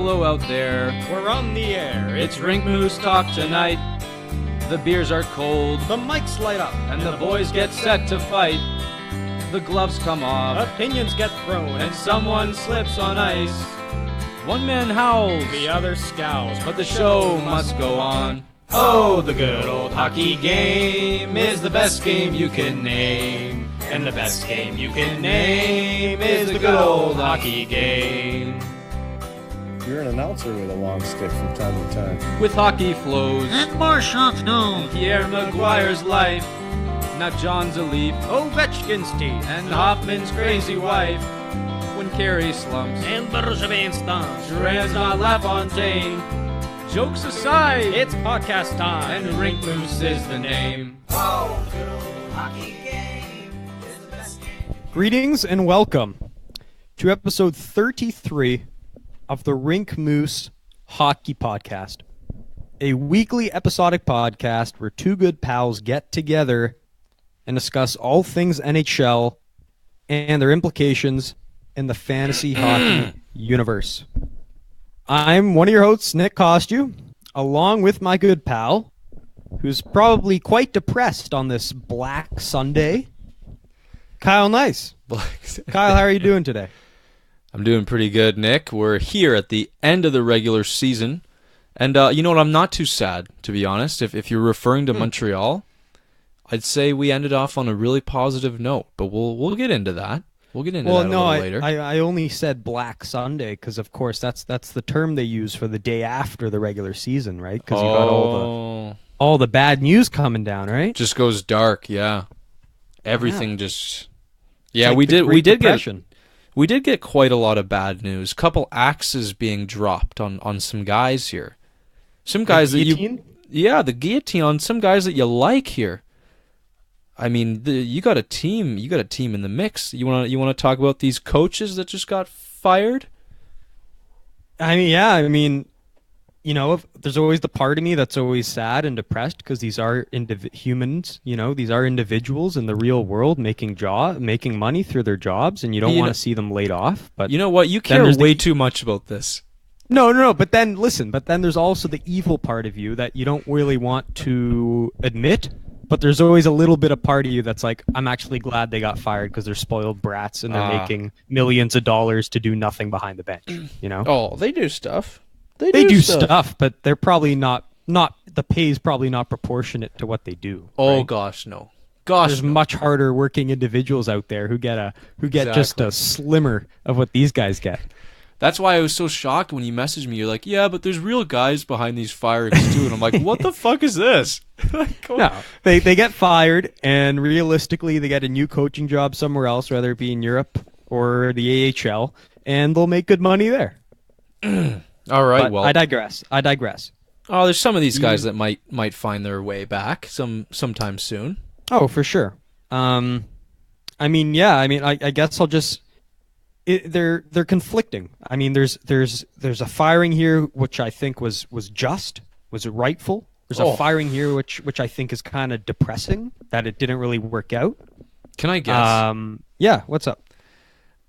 Hello out there. We're on the air. It's Rink Moose talk tonight. The beers are cold. The mics light up. And the boys get set to fight. The gloves come off. Opinions get thrown. And someone slips on ice. One man howls. The other scowls. But the show must go on. Oh, the good old hockey game is the best game you can name. And the best game you can name is the good old hockey game. You're an announcer with a long stick from time to time. With hockey flows and more shots known. Pierre Maguire's life. Not John's a leaf. Ovechkin's teeth. And Hoffman's crazy wife. When Carey slumps. And Bergevin stomps. Duran's not LaFontaine. Jokes aside, it's podcast time. And Rink Moose is the name. Oh, the good old hockey game is the best game. Greetings and welcome to episode 33 of the Rink Moose Hockey Podcast, a weekly episodic podcast where two good pals get together and discuss all things NHL and their implications in the fantasy hockey universe. I'm one of your hosts, Nick Costu, along with my good pal, who's probably quite depressed on this Black Sunday, Kyle Nice. Kyle, how are you doing today? I'm doing pretty good, Nick. We're here at the end of the regular season. And you know what? I'm not too sad, to be honest. If you're referring to Montreal, I'd say we ended off on a really positive note. But we'll get into that. We'll get into that a little later. I only said Black Sunday because, of course, that's the term they use for the day after the regular season, right? Because you got all the bad news coming down, right? Just goes dark, yeah. Everything just... Yeah, like we did get quite a lot of bad news. Couple axes being dropped on some guys here. Some guys the guillotine? The guillotine on some guys that you like here. I mean, you got a team in the mix. You want to talk about these coaches that just got fired? You know, there's always the part of me that's always sad and depressed because these are humans, you know, these are individuals in the real world making money through their jobs, and you don't want to see them laid off. But you know what? You care way too much about this. No. But then there's also the evil part of you that you don't really want to admit. But there's always a little bit of part of you that's like, I'm actually glad they got fired because they're spoiled brats and they're making millions of dollars to do nothing behind the bench. You know? Oh, they do stuff. They do stuff, but they're probably not the pay is probably not proportionate to what they do. Oh, right? gosh, no. There's much harder working individuals out there who get just a slimmer of what these guys get. That's why I was so shocked when you messaged me. You're like, yeah, but there's real guys behind these firings too. And I'm like, what the fuck is this? No, they get fired, and realistically, they get a new coaching job somewhere else, whether it be in Europe or the AHL, and they'll make good money there. All right, but well, I digress. Oh, there's some of these guys that might find their way back sometime soon. Oh, for sure. I guess I'll just. They're conflicting. I mean, there's a firing here which I think was just, was rightful. There's a firing here which I think is kind of depressing that it didn't really work out. Can I guess? Yeah. What's up?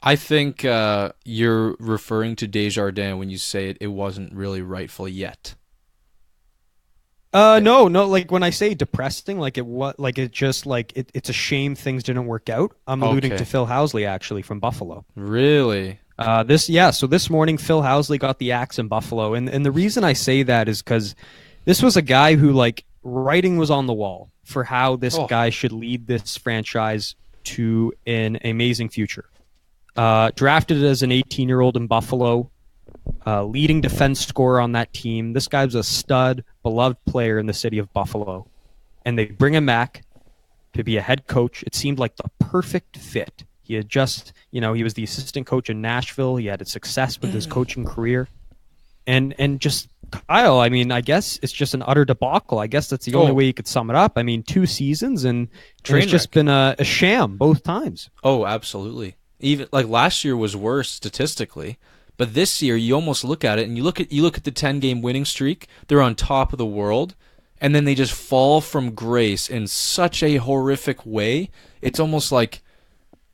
I think you're referring to Desjardins when you say it wasn't really rightful yet. No. Like when I say depressing, it's a shame things didn't work out. I'm alluding to Phil Housley actually from Buffalo. Really? So this morning Phil Housley got the axe in Buffalo, and the reason I say that is because this was a guy who writing was on the wall for how this guy should lead this franchise to an amazing future. Drafted as an 18-year-old in Buffalo. Leading defense scorer on that team. This guy was a stud, beloved player in the city of Buffalo. And they bring him back to be a head coach. It seemed like the perfect fit. He had just, he was the assistant coach in Nashville. He had a success with his coaching career. And just, Kyle, I guess it's just an utter debacle. I guess that's the only way you could sum it up. 2 seasons, and it's just been a sham both times. Oh, absolutely. Even last year was worse statistically. But this year, you almost look at it, and you look at the 10-game winning streak. They're on top of the world, and then they just fall from grace in such a horrific way. It's almost like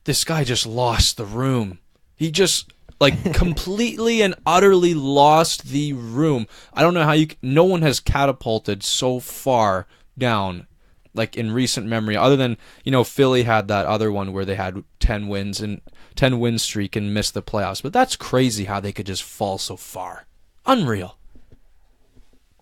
this guy just lost the room. He just like completely and utterly lost the room. I don't know how no one has catapulted so far down like in recent memory, other than, Philly had that other one where they had 10 wins and 10 win streak and missed the playoffs. But that's crazy how they could just fall so far. Unreal.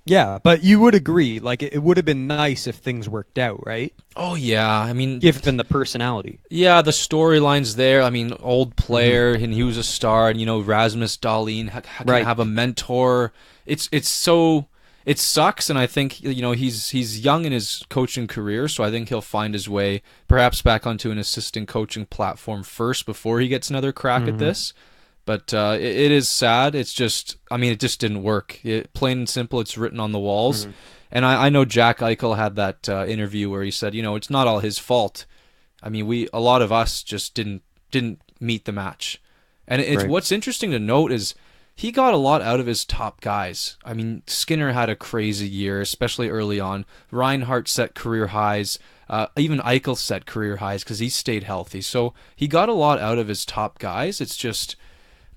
Yeah, but you would agree, like it would have been nice if things worked out, right? Oh yeah, I mean, given the personality. Yeah, the storyline's there. I mean, old player and he was a star, and Rasmus Dahlin can have a mentor. It's so. It sucks, and I think he's young in his coaching career, so I think he'll find his way perhaps back onto an assistant coaching platform first before he gets another crack at this. But it is sad. It's just, it just didn't work. Plain and simple, it's written on the walls. And I know Jack Eichel had that interview where he said, it's not all his fault. A lot of us just didn't meet the match. And what's interesting to note is he got a lot out of his top guys. Skinner had a crazy year, especially early on. Reinhart set career highs. Even Eichel set career highs because he stayed healthy. So he got a lot out of his top guys. It's just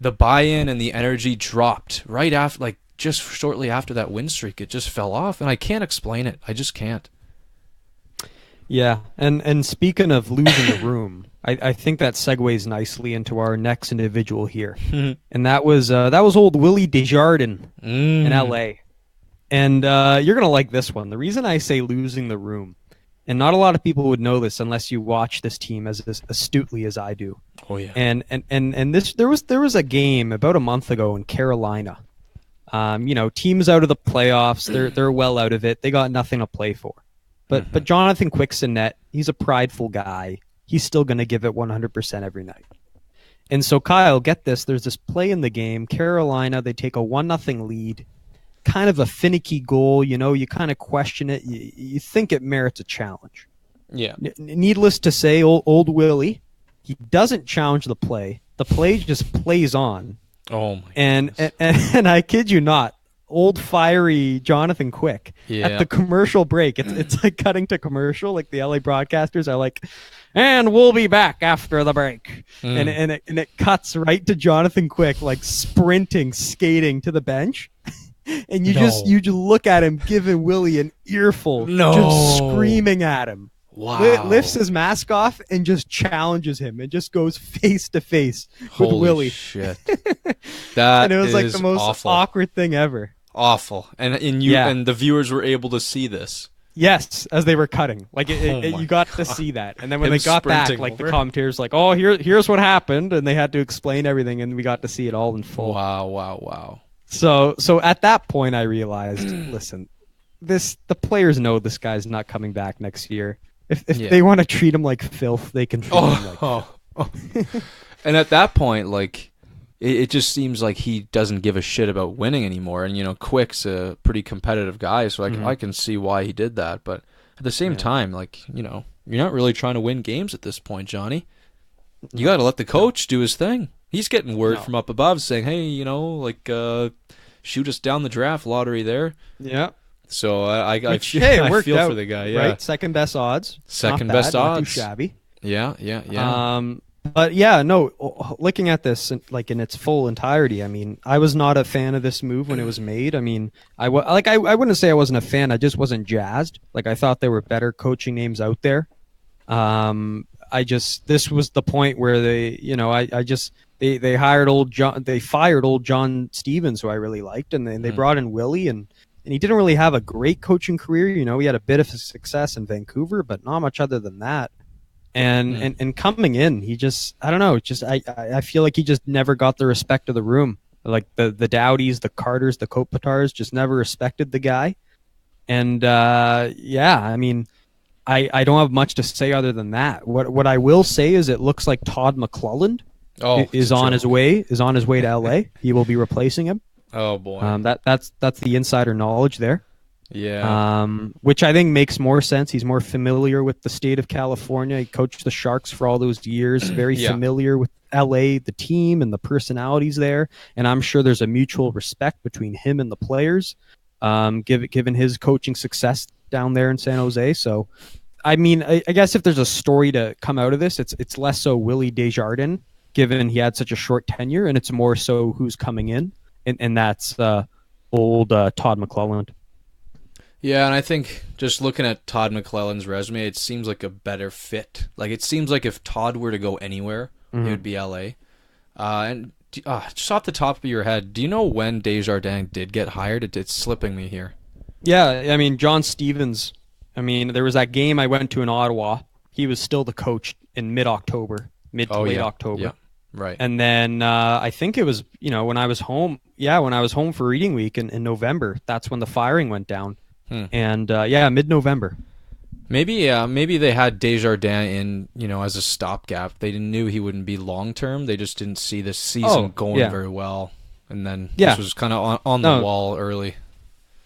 the buy-in and the energy dropped right after, just shortly after that win streak. It just fell off, and I can't explain it. I just can't. Yeah, and speaking of losing the room, I think that segues nicely into our next individual here, and that was old Willie Desjardins in L.A. And you're gonna like this one. The reason I say losing the room, and not a lot of people would know this unless you watch this team as astutely as I do. Oh yeah. And there was a game about a month ago in Carolina. Teams out of the playoffs, they're well out of it. They got nothing to play for. But Jonathan Quick's in net. He's a prideful guy. He's still going to give it 100% every night. And so, Kyle, get this. There's this play in the game. Carolina, they take a 1-0 lead. Kind of a finicky goal. You kind of question it. You think it merits a challenge. Yeah. Needless to say, old Willie, he doesn't challenge the play. The play just plays on. Oh, my goodness. And I kid you not, old fiery Jonathan Quick at the commercial break. It's like cutting to commercial, like the LA broadcasters are like, and we'll be back after the break. And it cuts right to Jonathan Quick, like sprinting, skating to the bench. And you just look at him giving Willie an earful, just screaming at him. Wow. Lifts his mask off and just challenges him and just goes face to face with Willie. Shit. That and it was like the most awful. awkward thing ever. Awful. And and the viewers were able to see this. Yes, as they were cutting. You got to see that. And then when they got back, the commentators like, oh, here's what happened, and they had to explain everything, and we got to see it all in full. Wow. So at that point I realized, listen, the players know this guy's not coming back next year. If they want to treat him like filth, they can treat him like filth. And at that point, it just seems like he doesn't give a shit about winning anymore. And, Quick's a pretty competitive guy, so I can see why he did that. But at the same time, you're not really trying to win games at this point, Johnny. You got to let the coach do his thing. He's getting word from up above saying, hey, shoot us down the draft lottery there. Yeah. So I it feel worked out, for the guy. Yeah. Right? Second best odds. Second not best bad, odds. Not too shabby. Yeah. But yeah, no. Looking at this in its full entirety, I was not a fan of this move when it was made. I wouldn't say I wasn't a fan. I just wasn't jazzed. I thought there were better coaching names out there. This was the point where they hired old John. They fired old John Stevens, who I really liked, and they brought in Willie and he didn't really have a great coaching career. He had a bit of success in Vancouver, but not much other than that. And coming in, he just, I don't know, I feel like he just never got the respect of the room. Like the Dowdies, the Carters, the Kopitars just never respected the guy. And I don't have much to say other than that. What I will say is it looks like Todd McClelland is on his way to LA. He will be replacing him. Oh boy. That's the insider knowledge there. Yeah. Which I think makes more sense. He's more familiar with the state of California. He coached the Sharks for all those years. Very familiar with LA, the team, and the personalities there. And I'm sure there's a mutual respect between him and the players, given his coaching success down there in San Jose. So, I guess if there's a story to come out of this, it's less so Willie Desjardins given he had such a short tenure, and it's more so who's coming in, and that's old Todd McClelland. Yeah, and I think just looking at Todd McClelland's resume, it seems like a better fit. Like, it seems like if Todd were to go anywhere, it would be LA. And just off the top of your head, do you know when Desjardins did get hired? It's slipping me here. Yeah, I mean, John Stevens. I mean, there was that game I went to in Ottawa. He was still the coach in mid-October, late October. Yeah, right. And then I think it was, when I was home. Yeah, when I was home for reading week in November, that's when the firing went down. And mid-November. Maybe they had Desjardins in, as a stopgap. They knew he wouldn't be long-term. They just didn't see this season going very well. And then this was kind of on the wall early.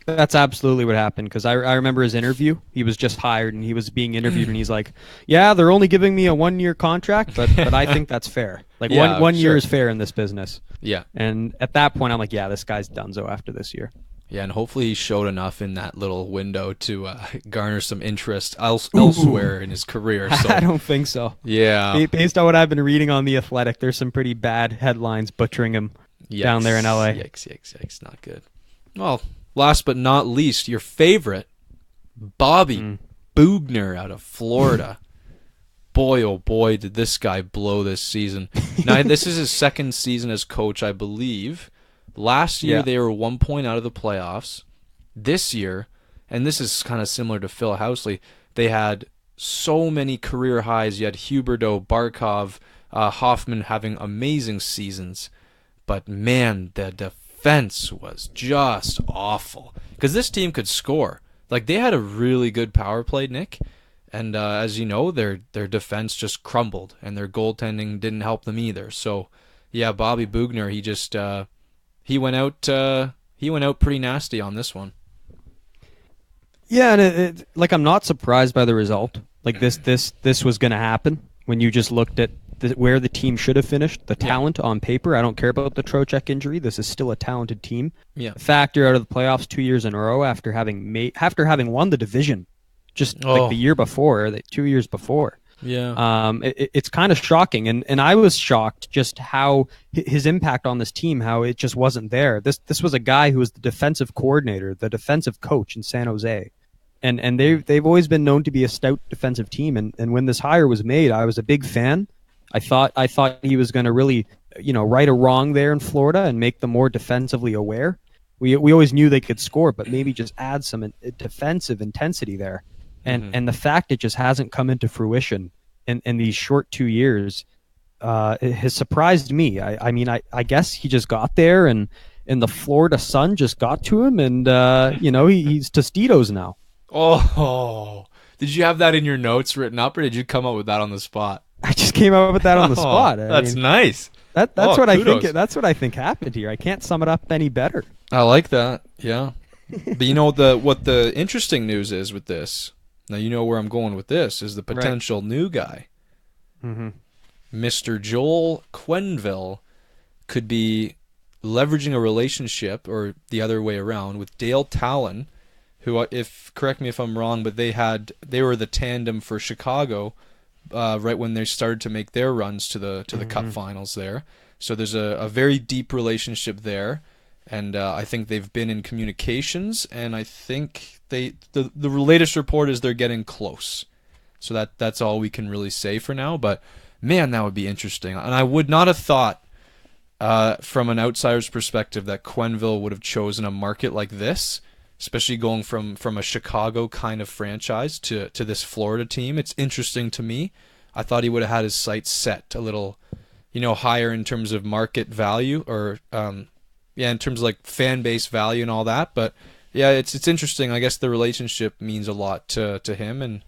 That's absolutely what happened, because I remember his interview. He was just hired, and he was being interviewed, and he's like, yeah, they're only giving me a 1-year contract, but I think that's fair. Like, one year is fair in this business. Yeah. And at that point, I'm like, yeah, this guy's donezo after this year. Yeah, and hopefully he showed enough in that little window to garner some interest elsewhere in his career. So. I don't think so. Yeah. Based on what I've been reading on The Athletic, there's some pretty bad headlines butchering him down there in LA. Yikes, not good. Well, last but not least, your favorite, Bobby Bugner out of Florida. Boy, oh boy, did this guy blow this season. Now, this is his second season as coach, I believe. Last year, they were 1 point out of the playoffs. This year, and this is kind of similar to Phil Housley, they had so many career highs. You had Huberdeau, Barkov, Hoffman having amazing seasons. But, man, the defense was just awful. Because this team could score. Like, they had a really good power play, Nick. And as you know, their defense just crumbled. And their goaltending didn't help them either. So, yeah, Bobby Bugner, he just... He went out pretty nasty on this one. Yeah, and I'm not surprised by the result. Like this was going to happen when you just looked at where the team should have finished, the talent on paper. I don't care about the Trocheck injury. This is still a talented team. Yeah. Factor out of the playoffs 2 years in a row after having won the division just like the year before, 2 years before. Yeah. It's kind of shocking, and I was shocked just how his impact on this team, how it just wasn't there. This was a guy who was the defensive coordinator, the defensive coach in San Jose, and they've always been known to be a stout defensive team. And when this hire was made, I was a big fan. I thought he was going to really, right a wrong there in Florida and make them more defensively aware. We always knew they could score, but maybe just add some defensive intensity there. And the fact it just hasn't come into fruition in these short 2 years it has surprised me. I mean, I guess he just got there and the Florida sun just got to him, and he's Tostitos now. Oh, did you have that in your notes written up, or did you come up with that on the spot? I just came up with that on the spot. That's nice. That's what kudos. I think. That's what I think happened here. I can't sum it up any better. I like that. Yeah, but what the interesting news is with this. Now, you know where I'm going with this, is the potential new guy. Mr. Joel Quenneville could be leveraging a relationship, or the other way around, with Dale Talon, who, correct me if I'm wrong, but they were the tandem for Chicago right when they started to make their runs to the Cup Finals there. So there's a very deep relationship there. And I think they've been in communications, and I think the latest report is they're getting close. So that's all we can really say for now. But man, that would be interesting. And I would not have thought, from an outsider's perspective, that Quenneville would have chosen a market like this, especially going from a Chicago kind of franchise to this Florida team. It's interesting to me. I thought he would have had his sights set a little, higher in terms of market value, or in terms of like fan base value and all that. But yeah, it's interesting. I guess the relationship means a lot to him, and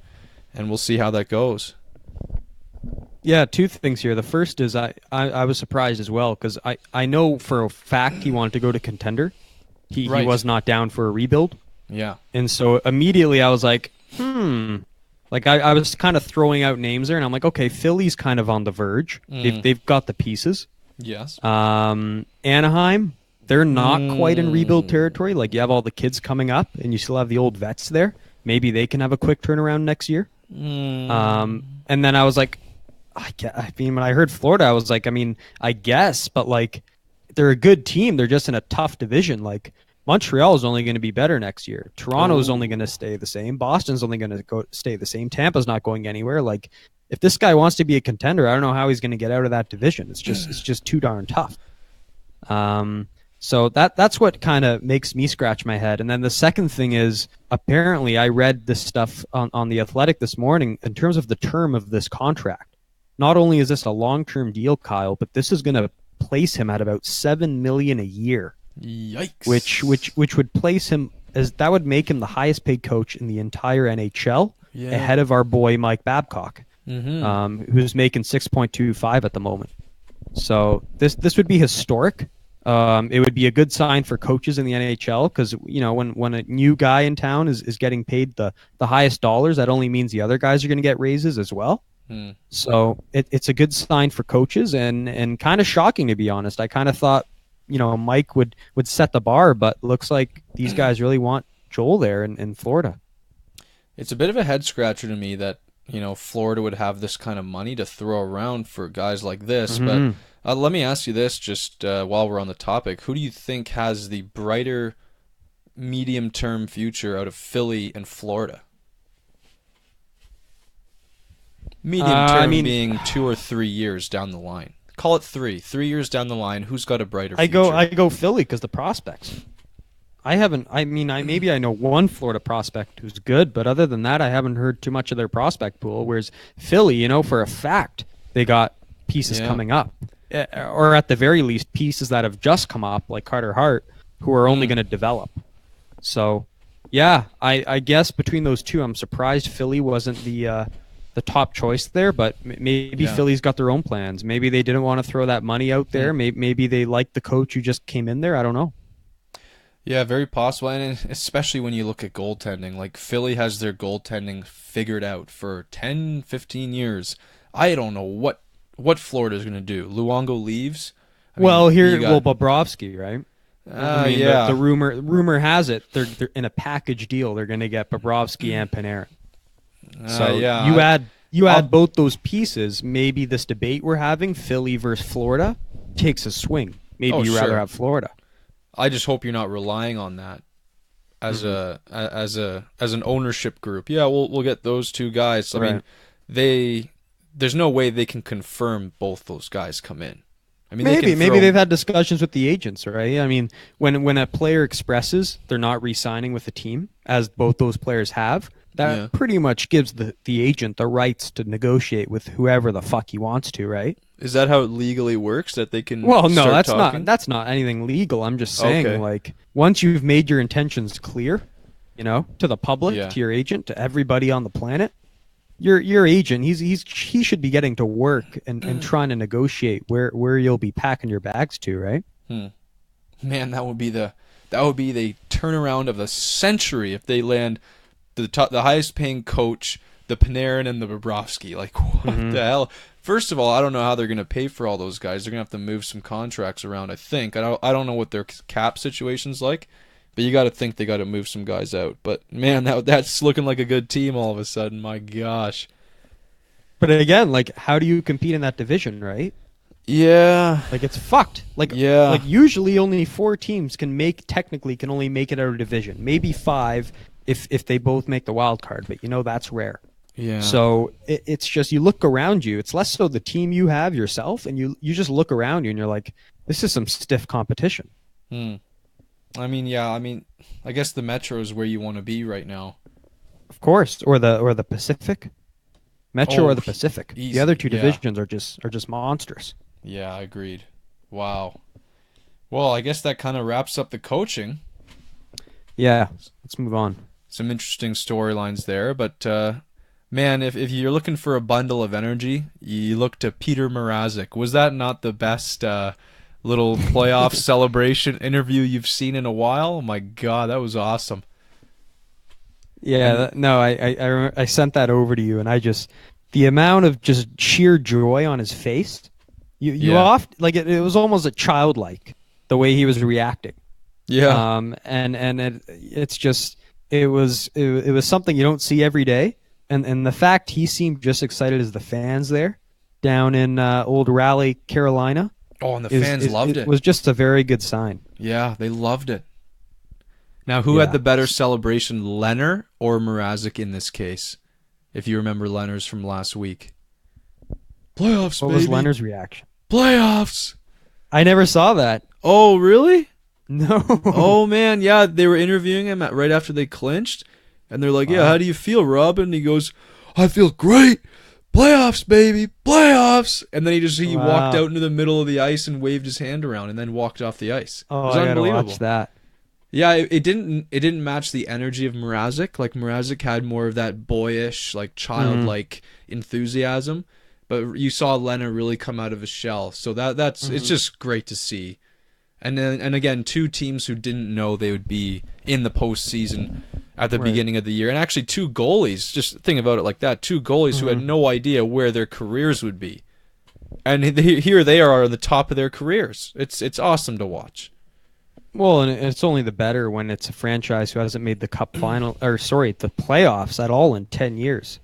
we'll see how that goes. Yeah, two things here. The first is I was surprised as well, because I know for a fact he wanted to go to contender. He was not down for a rebuild. Yeah. And so immediately I was like, Like I was kind of throwing out names there, and I'm like, okay, Philly's kind of on the verge. They've got the pieces. Yes. Anaheim, they're not quite in rebuild territory. Like, you have all the kids coming up, and you still have the old vets there. Maybe they can have a quick turnaround next year. And then I was like, I mean, when I heard Florida, I was like, I mean, I guess, but like, they're a good team. They're just in a tough division. Like, Montreal is only going to be better next year. Toronto is only going to stay the same. Boston's only going to stay the same. Tampa's not going anywhere. Like, if this guy wants to be a contender, I don't know how he's going to get out of that division. It's just too darn tough. So that's what kind of makes me scratch my head. And then the second thing is, apparently I read this stuff on The Athletic this morning in terms of the term of this contract. Not only is this a long-term deal, Kyle, but this is going to place him at about $7 million a year. Yikes! Which would place him as that would make him the highest paid coach in the entire NHL, ahead of our boy Mike Babcock, who's making 6.25 at the moment. So this would be historic. It would be a good sign for coaches in the NHL because when a new guy in town is getting paid the highest dollars, that only means the other guys are going to get raises as well. So it's a good sign for coaches and kind of shocking, to be honest. I kind of thought Mike would set the bar, but looks like these guys really want Joel there in Florida. It's a bit of a head scratcher to me that Florida would have this kind of money to throw around for guys like this. But let me ask you this, just while we're on the topic: who do you think has the brighter medium-term future out of Philly and Florida? Medium-term being 2 or 3 years down the line. Call it 3 years down the line. Who's got a brighter future? I go Philly because the prospects. Maybe I know one Florida prospect who's good, but other than that, I haven't heard too much of their prospect pool. Whereas Philly, for a fact, they got pieces coming up, or at the very least, pieces that have just come up, like Carter Hart, who are only going to develop. So, yeah, I guess between those two, I'm surprised Philly wasn't the top choice there, but maybe Philly's got their own plans. Maybe they didn't want to throw that money out there. Maybe they liked the coach who just came in there. I don't know. Yeah, very possible, and especially when you look at goaltending. Like, Philly has their goaltending figured out for 10, 15 years. I don't know what Florida's going to do. Luongo leaves. Bobrovsky, right? The rumor has it they're in a package deal. They're going to get Bobrovsky and Panarin. You add both those pieces. Maybe this debate we're having, Philly versus Florida, takes a swing. Maybe rather have Florida. I just hope you're not relying on that as an ownership group. Yeah, we'll get those two guys. I mean, there's no way they can confirm both those guys come in. I mean, maybe they've had discussions with the agents, right? I mean, when a player expresses they're not re-signing with the team, as both those players have, that pretty much gives the agent the rights to negotiate with whoever the fuck he wants to, right? Is that how it legally works? That they can? Well, no, start talking? That's not anything legal. I'm just saying, like, once you've made your intentions clear, to the public, to your agent, to everybody on the planet, your agent, he should be getting to work and trying to negotiate where you'll be packing your bags to, right? Man, that would be the turnaround of the century if they land the highest paying coach, the Panarin and the Bobrovsky. Like, what the hell? First of all, I don't know how they're going to pay for all those guys. They're going to have to move some contracts around, I think. I don't know what their cap situation's like, but you got to think they got to move some guys out. But man, that's looking like a good team all of a sudden. My gosh. But again, like, how do you compete in that division, right? Yeah. Like, it's fucked. Like, usually only 4 teams can only make it out of division. Maybe 5 if they both make the wild card, but that's rare. Yeah. So it's just, you look around you. It's less so the team you have yourself, and you just look around you and you're like, this is some stiff competition. I mean, I guess the Metro is where you want to be right now. Of course, or the Pacific. Metro or the Pacific. Easy. The other two divisions are just monsters. Yeah, agreed. Wow. Well, I guess that kind of wraps up the coaching. Yeah, let's move on. Some interesting storylines there, but man, if you're looking for a bundle of energy, you look to Peter Mrazek. Was that not the best little playoff celebration interview you've seen in a while? Oh my God, that was awesome. Yeah, I sent that over to you, and the amount of just sheer joy on his face, it was almost a childlike the way he was reacting. Yeah. It was something you don't see every day, and the fact he seemed just excited as the fans there, down in Old Raleigh, Carolina. Oh, and the fans loved it. It was just a very good sign. Yeah, they loved it. Now, who Yeah. had the better celebration, Leonard or Mrazek in this case? If you remember Leonard's from last week. Playoffs, What baby. was Leonard's reaction? Playoffs. I never saw that. Oh, really? No. Oh, man. Yeah, they were interviewing him right after they clinched. And they're like, yeah, how do you feel, Rob? And he goes, I feel great. Playoffs, baby. Playoffs. And then he walked out into the middle of the ice and waved his hand around and then walked off the ice. Oh, it was I gotta unbelievable. watch that. Yeah, it didn't match the energy of Mrazek. Like Mrazek had more of that boyish, like childlike enthusiasm, but you saw Lena really come out of his shell. So that's it's just great to see. And again, two teams who didn't know they would be in the postseason at the beginning of the year, and actually two goalies. Just think about it like that: two goalies who had no idea where their careers would be, and here they are at the top of their careers. It's awesome to watch. Well, and it's only the better when it's a franchise who hasn't made the cup final, the playoffs at all in 10 years.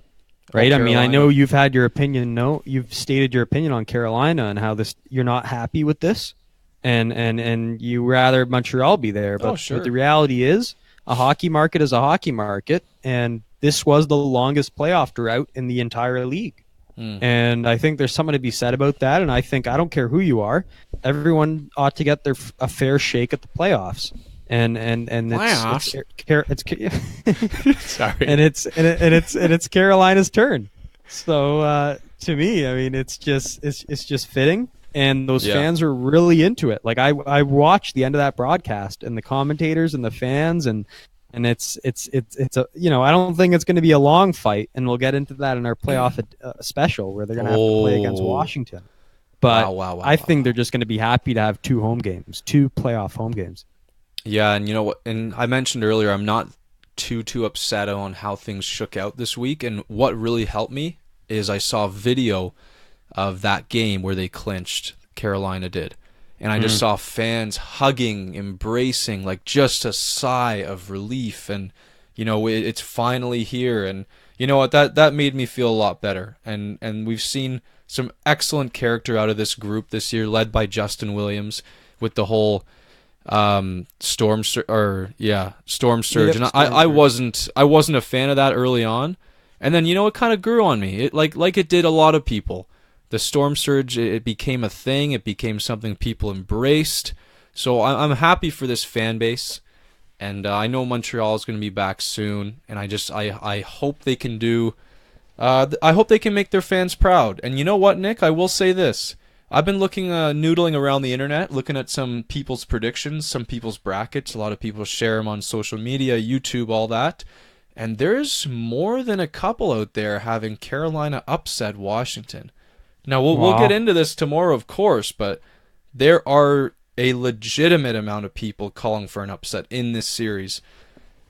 Right? I mean, I know you've had your opinion. No, you've stated your opinion on Carolina and how you're not happy with this, and you rather Montreal be there. But, but the reality is, a hockey market is a hockey market, and this was the longest playoff drought in the entire league. And I think there's something to be said about that. And I think, I don't care who you are, everyone ought to get a fair shake at the playoffs. And it's Sorry. and it's Carolina's turn. So to me, I mean, it's just fitting. And those fans are really into it. Like I watched the end of that broadcast, and the commentators and the fans, and it's a, you know, I don't think it's going to be a long fight, and we'll get into that in our playoff special where they're going to have to play against Washington. But I think they're just going to be happy to have two playoff home games. Yeah, and you know what? And I mentioned earlier, I'm not too upset on how things shook out this week. And what really helped me is I saw a video of that game where they clinched. Carolina did. And I just saw fans hugging, embracing, like just a sigh of relief. And, you know, it's finally here. And you know what? That made me feel a lot better. And we've seen some excellent character out of this group this year, led by Justin Williams with the whole storm surge. And I wasn't a fan of that early on. And then, you know, it kind of grew on me. It like it did a lot of people. The storm surge, it became a thing. It became something people embraced. So I'm happy for this fan base, and I know Montreal is going to be back soon. And I hope they can do. I hope they can make their fans proud. And you know what, Nick? I will say this: I've been noodling around the internet, looking at some people's predictions, some people's brackets. A lot of people share them on social media, YouTube, all that. And there's more than a couple out there having Carolina upset Washington. Now, we'll get into this tomorrow, of course, but there are a legitimate amount of people calling for an upset in this series.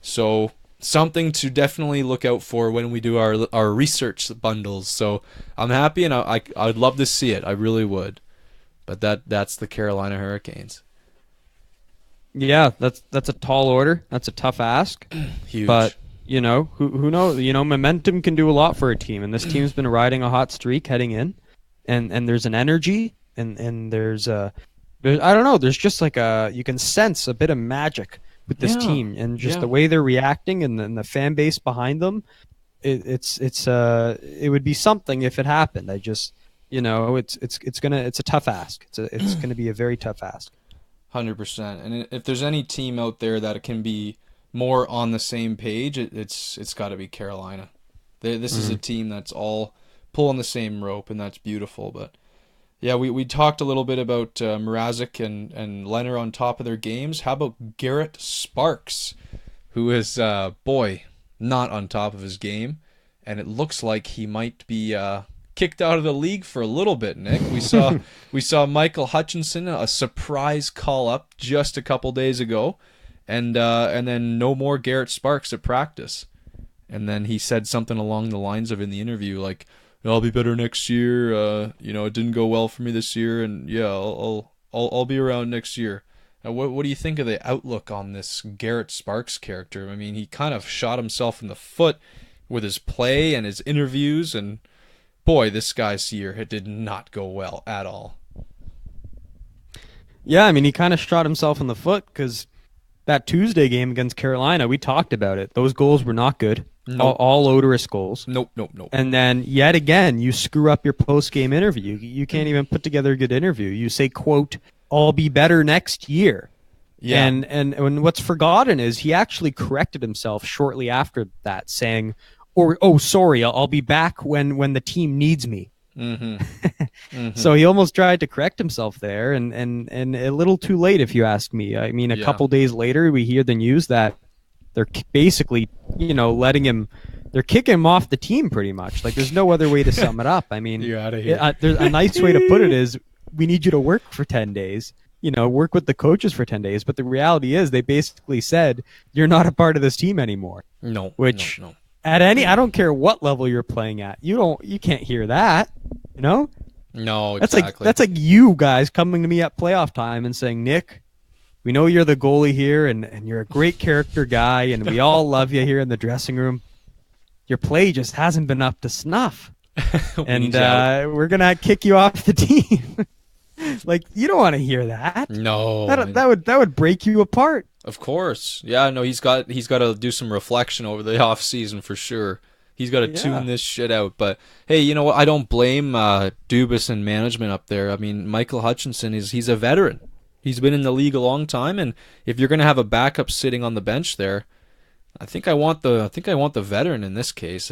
So, something to definitely look out for when we do our research bundles. So, I'm happy, and I'd love to see it. I really would. But that's the Carolina Hurricanes. Yeah, that's a tall order. That's a tough ask. Huge. But you know, who knows? You know, momentum can do a lot for a team, and this team's been riding a hot streak heading in. And there's an energy, and there's I don't know, there's just like you can sense a bit of magic with this team, and just the way they're reacting, and the fan base behind them. It would be something if it happened. I just, you know, it's a tough ask. It's gonna be a very tough ask. 100%. And if there's any team out there that can be more on the same page, it's got to be Carolina. This is a team that's all pulling the same rope, and that's beautiful. But yeah, we talked a little bit about Mrazek and Leonard on top of their games. How about Garrett Sparks, who is not on top of his game, and it looks like he might be kicked out of the league for a little bit. Nick, we saw Michael Hutchinson, a surprise call up just a couple days ago, and then no more Garrett Sparks at practice. And then he said something along the lines of in the interview, like, I'll be better next year. You know, it didn't go well for me this year, and yeah, I'll be around next year. Now, what do you think of the outlook on this Garrett Sparks character? I mean, he kind of shot himself in the foot with his play and his interviews, and boy, this guy's year, it did not go well at all. Yeah, I mean, he kind of shot himself in the foot because that Tuesday game against Carolina, we talked about it. Those goals were not good. Nope. All odorous goals. Nope. And then yet again, you screw up your post-game interview. You can't even put together a good interview. You say, quote, "I'll be better next year." Yeah. And what's forgotten is he actually corrected himself shortly after that, saying, "Oh, sorry, I'll be back when the team needs me." So he almost tried to correct himself there, and a little too late, if you ask me. I mean, a couple days later, we hear the news that they're basically, letting him. They're kicking him off the team pretty much. Like, there's no other way to sum it up. I mean, You're out of here. There's a nice way to put it is, we need you to work for 10 days. Work with the coaches for 10 days. But the reality is, they basically said, you're not a part of this team anymore. No. Which, no. I don't care what level you're playing at. You can't hear that. No, exactly. That's like you guys coming to me at playoff time and saying, "Nick, we know you're the goalie here, and you're a great character guy, and we all love you here in the dressing room. Your play just hasn't been up to snuff, and we're gonna kick you off the team." Like, you don't want to hear that. No, that would break you apart. Of course, yeah. No, he's got to do some reflection over the off season for sure. He's got to tune this shit out. But hey, you know what? I don't blame Dubas and management up there. I mean, Michael Hutchinson he's a veteran. He's been in the league a long time, and if you're going to have a backup sitting on the bench there, I think I want the veteran in this case.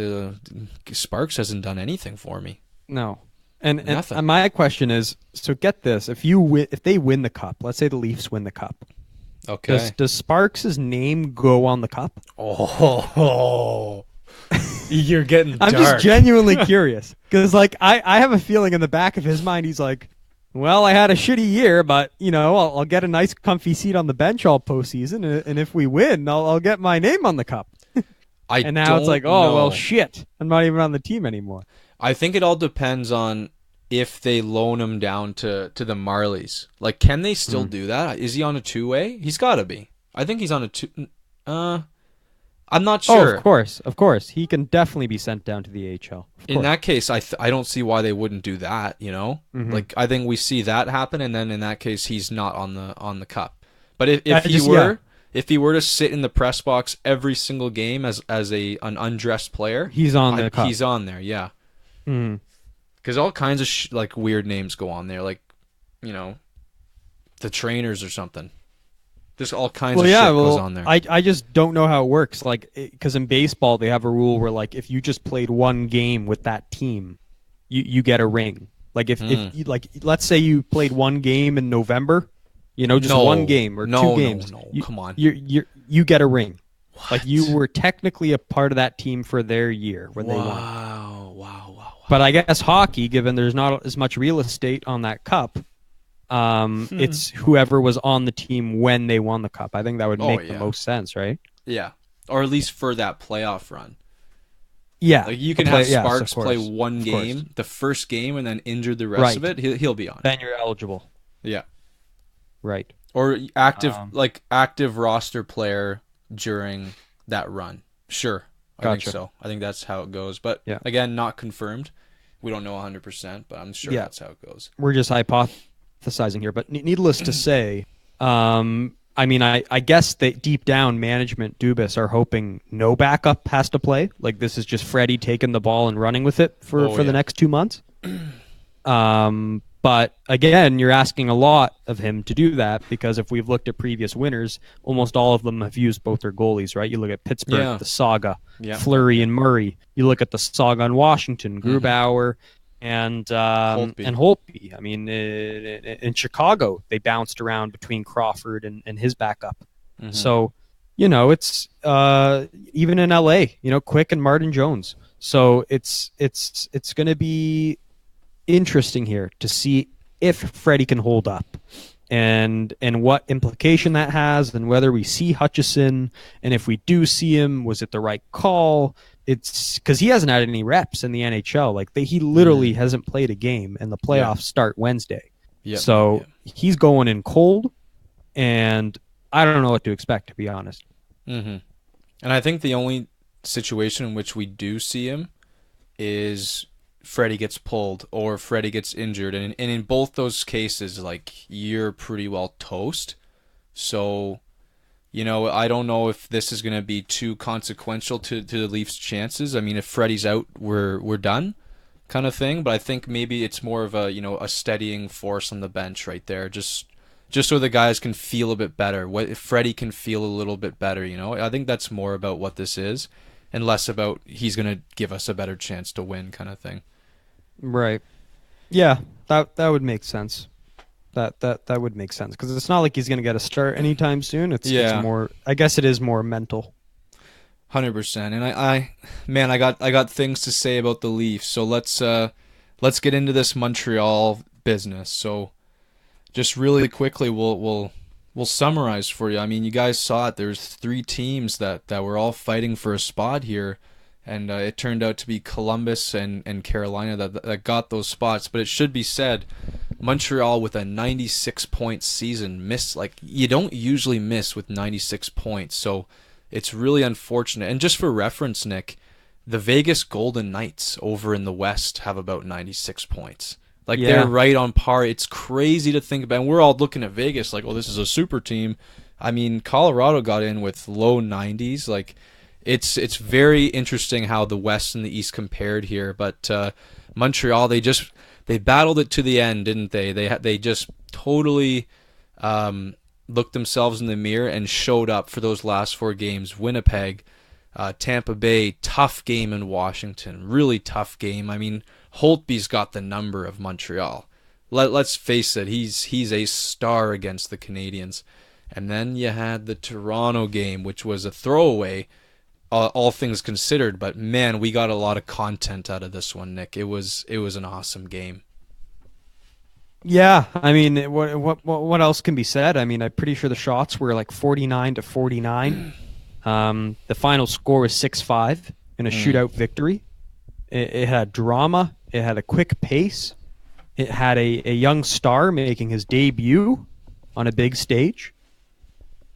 Sparks hasn't done anything for me. No. And my question is, so get this: if they win the cup, let's say the Leafs win the cup, okay, does Sparks' name go on the cup? Oh, you're getting dark. I'm just genuinely curious because, like, I have a feeling in the back of his mind, he's like, well, I had a shitty year, but I'll get a nice, comfy seat on the bench all postseason, and if we win, I'll get my name on the cup. And now it's like, oh well, shit, I'm not even on the team anymore. I think it all depends on if they loan him down to the Marlies. Like, can they still do that? Is he on a two-way? He's got to be. I think he's on a two. I'm not sure. Oh, of course. He can definitely be sent down to the AHL. In that case, I don't see why they wouldn't do that. Like, I think we see that happen, and then in that case, he's not on the cup. But if he were to sit in the press box every single game as an undressed player, he's on the cup. He's on there, yeah. Because all kinds of like weird names go on there, like the trainers or something. There's all kinds of shit goes on there. I just don't know how it works. Like, because in baseball they have a rule where, like, if you just played one game with that team, you get a ring. Like, if you, like, let's say you played one game in November, just one game or two games. No, come on. You get a ring. What? Like, you were technically a part of that team for their year when they won. Wow. But I guess hockey, given there's not as much real estate on that cup, it's whoever was on the team when they won the cup. I think that would make the most sense, right? Yeah, or at least for that playoff run. Yeah, like you can have Sparks play one game, the first game, and then injure the rest of it. He'll be on. Then you're eligible. Yeah, right. Or active roster player during that run. Sure, I think so. I think that's how it goes. But again, not confirmed. We don't know 100%, but I'm sure that's how it goes. We're just hypothesizing here. But needless to say, I mean, I guess that deep down, management, Dubas, are hoping no backup has to play. Like, this is just Freddie taking the ball and running with it for the next 2 months. But again, you're asking a lot of him to do that, because if we've looked at previous winners, almost all of them have used both their goalies, right? You look at Pittsburgh, the saga, Fleury and Murray. You look at the saga in Washington, Grubauer and Holtby. I mean, in Chicago, they bounced around between Crawford and his backup. So, it's even in LA, Quick and Martin Jones. So it's going to be interesting here to see if Freddie can hold up and what implication that has, and whether we see Hutchison, and if we do see him, was it the right call? It's because he hasn't had any reps in the NHL. Like, he literally hasn't played a game, and the playoffs start Wednesday. He's going in cold, and I don't know what to expect, to be honest. And I think the only situation in which we do see him is Freddie gets pulled or Freddie gets injured, and in both those cases, like, you're pretty well toast. So, I don't know if this is going to be too consequential to the Leafs' chances. I mean, if Freddie's out, we're done, kind of thing. But I think maybe it's more of a a steadying force on the bench right there, just so the guys can feel a bit better. If Freddie can feel a little bit better, I think that's more about what this is, and less about he's going to give us a better chance to win, kind of thing. Right. Yeah, that would make sense. That would make sense, because it's not like he's going to get a start anytime soon. It's more. I guess it is more mental. 100%. And I got things to say about the Leafs. So let's get into this Montreal business. So just really quickly, we'll summarize for you. I mean, you guys saw it. There's 3 teams that were all fighting for a spot here. And it turned out to be Columbus and Carolina that got those spots. But it should be said, Montreal with a 96-point season missed. Like, you don't usually miss with 96 points. So it's really unfortunate. And just for reference, Nick, the Vegas Golden Knights over in the West have about 96 points. Like, they're right on par. It's crazy to think about. And we're all looking at Vegas like, oh, this is a super team. I mean, Colorado got in with low 90s. Like, it's very interesting how the West and the East compared here. But Montreal, they battled it to the end, didn't they? They just totally looked themselves in the mirror and showed up for those last 4 games. Winnipeg, Tampa Bay, tough game in Washington, really tough game. I mean, Holtby's got the number of Montreal. Let's face it, he's a star against the Canadiens. And then you had the Toronto game, which was a throwaway, all things considered. But man, we got a lot of content out of this one, Nick. It was an awesome game. Yeah, I mean, what else can be said? I mean, I'm pretty sure the shots were like 49-49. The final score was 6-5 in a shootout victory. It had drama. It had a quick pace. It had a young star making his debut on a big stage,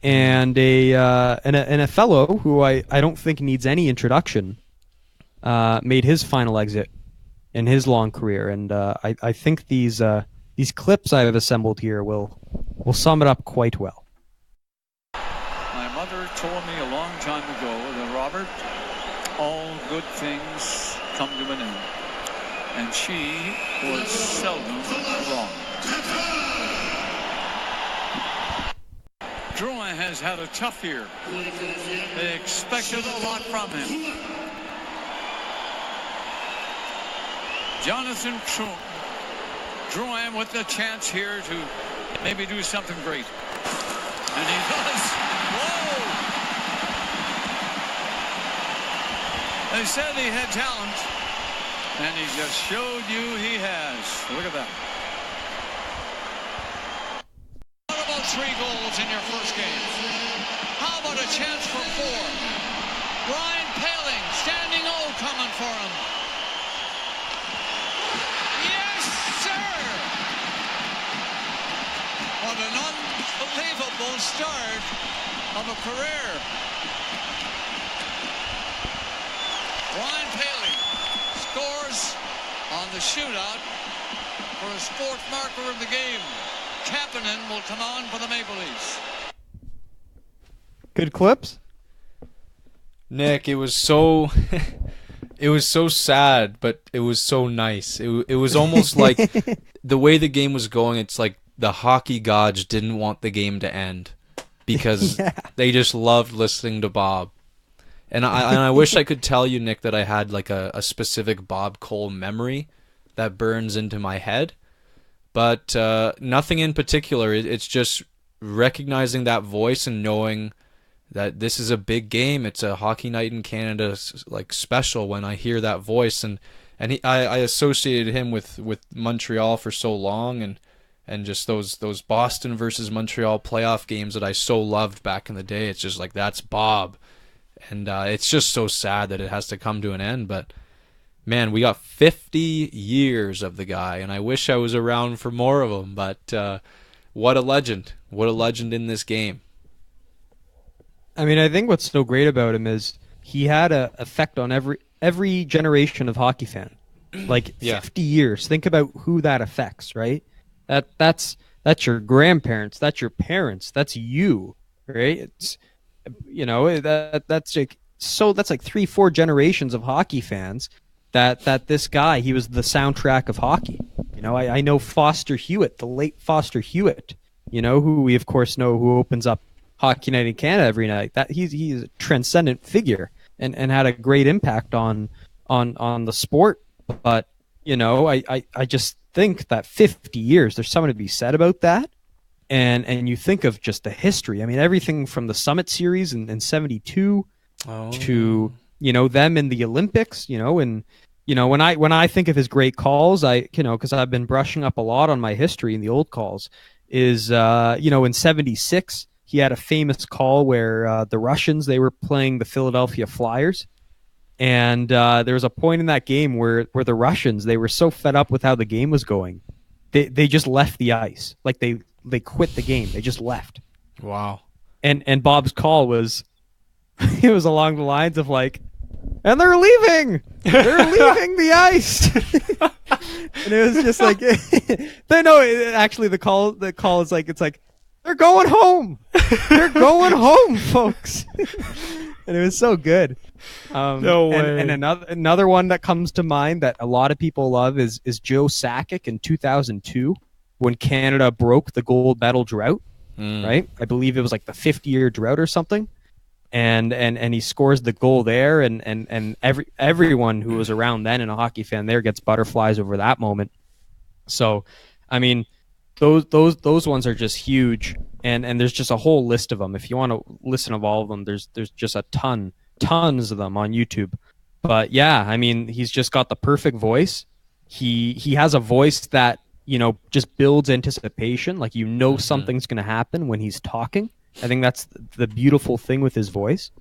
and a fellow who I don't think needs any introduction made his final exit in his long career. And I think these clips I have assembled here will sum it up quite well. My mother told me a long time ago that, Robert, all good things come to an end. And she was seldom wrong. Drouin has had a tough year. They expected a lot from him. Jonathan Drouin with the chance here to maybe do something great. And he does. Whoa! They said he had talent, and he just showed you he has. Look at that. What about 3 goals in your first game? How about a chance for 4? Ryan Poehling, standing O coming for him. Yes, sir! What an unbelievable start of a career. Ryan Poehling scores on the shootout for his 4th marker of the game. Kapanen will come on for the Maple Leafs. Good clips? Nick, it was so it was so sad, but it was so nice. It was almost like the way the game was going, it's like the hockey gods didn't want the game to end because they just loved listening to Bob. And I wish I could tell you, Nick, that I had like a specific Bob Cole memory that burns into my head. But nothing in particular. It's just recognizing that voice and knowing that this is a big game. It's a Hockey Night in Canada like special when I hear that voice. And I associated him with Montreal for so long, and just those Boston versus Montreal playoff games that I so loved back in the day. It's just like, that's Bob. And it's just so sad that it has to come to an end. But, man, we got 50 years of the guy, and I wish I was around for more of them. But what a legend. What a legend in this game. I mean, I think what's so great about him is he had an effect on every generation of hockey fan. Like Yeah. 50 years. Think about who that affects, right? That's your grandparents, that's your parents, that's you, right? It's that's like that's like 3-4 generations of hockey fans that this guy, he was the soundtrack of hockey. I know Foster Hewitt, the late Foster Hewitt, who we of course know, who opens up Hockey Night in Canada every night. That he's a transcendent figure and had a great impact on the sport. But I just think that 50 years, there's something to be said about that. And you think of just the history. I mean, everything from the Summit Series in 72 to them in the Olympics. And when I think of his great calls, because I've been brushing up a lot on my history in the old calls, is in 76 he had a famous call where the Russians, they were playing the Philadelphia Flyers. And there was a point in that game where the Russians, they were so fed up with how the game was going, they just left the ice. Like they quit the game. They just left. Wow. And Bob's call was, it was along the lines of like, and they're leaving. They're leaving the ice. And it was just like, they know. Actually, the call is like, it's like, they're going home. They're going home, folks. And it was so good. No way. And another one that comes to mind that a lot of people love is Joe Sakic in 2002 when Canada broke the gold medal drought. Right? I believe it was like the 50-year drought or something. And he scores the goal there, and everyone who was around then and a hockey fan there gets butterflies over that moment. So, I mean, those ones are just huge, and there's just a whole list of them. If you want to listen to all of them, there's just a tons of them on YouTube. But yeah, I mean, he's just got the perfect voice. He has a voice that just builds anticipation, like something's going to happen when he's talking. I think that's the beautiful thing with his voice.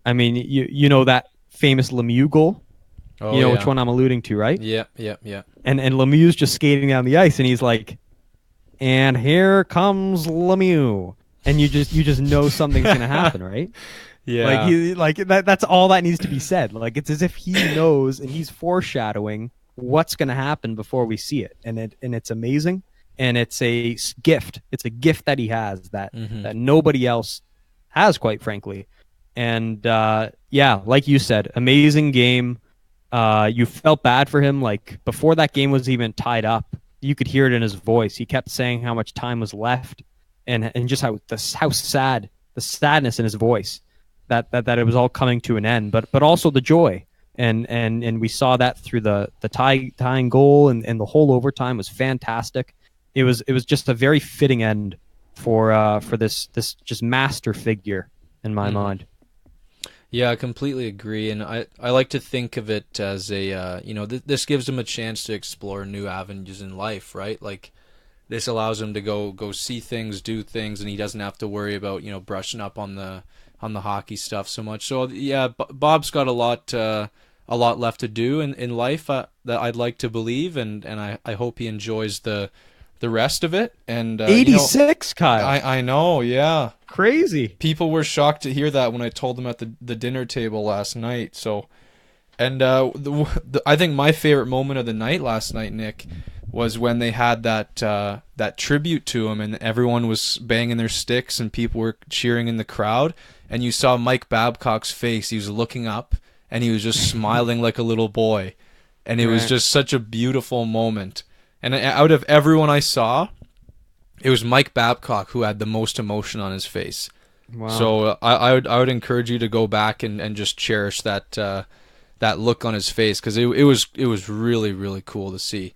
I mean, you know that famous Lemieux goal? Which one I'm alluding to, right? Yeah. And Lemieux's just skating down the ice, and he's like, and here comes Lemieux. And you just know something's going to happen, right? Yeah. That's all that needs to be said. Like, it's as if he knows and he's foreshadowing what's going to happen before we see it. And it's amazing. And it's a gift. It's a gift that he has that nobody else has, quite frankly. And like you said, amazing game. You felt bad for him. Like before that game was even tied up, you could hear it in his voice. He kept saying how much time was left, and just how sad, the sadness in his voice that it was all coming to an end. But also the joy. And we saw that through the tying goal, and the whole overtime was fantastic. It was just a very fitting end for this just master figure in my mind. Yeah, I completely agree, and I like to think of it as a this gives him a chance to explore new avenues in life, right? Like this allows him to go see things, do things, and he doesn't have to worry about brushing up on the hockey stuff so much. So yeah, Bob's got a lot left to do in life that I'd like to believe, and I hope he enjoys the rest of it. And 86, Kyle. I know, yeah. Crazy. People were shocked to hear that when I told them at the dinner table last night. So, and I think my favorite moment of the night last night, Nick, was when they had that tribute to him, and everyone was banging their sticks and people were cheering in the crowd, and you saw Mike Babcock's face. He was looking up and he was just smiling like a little boy, and it was just such a beautiful moment. And out of everyone I saw, it was Mike Babcock who had the most emotion on his face. Wow. So I would encourage you to go back and just cherish that look on his face, because it was really, really cool to see.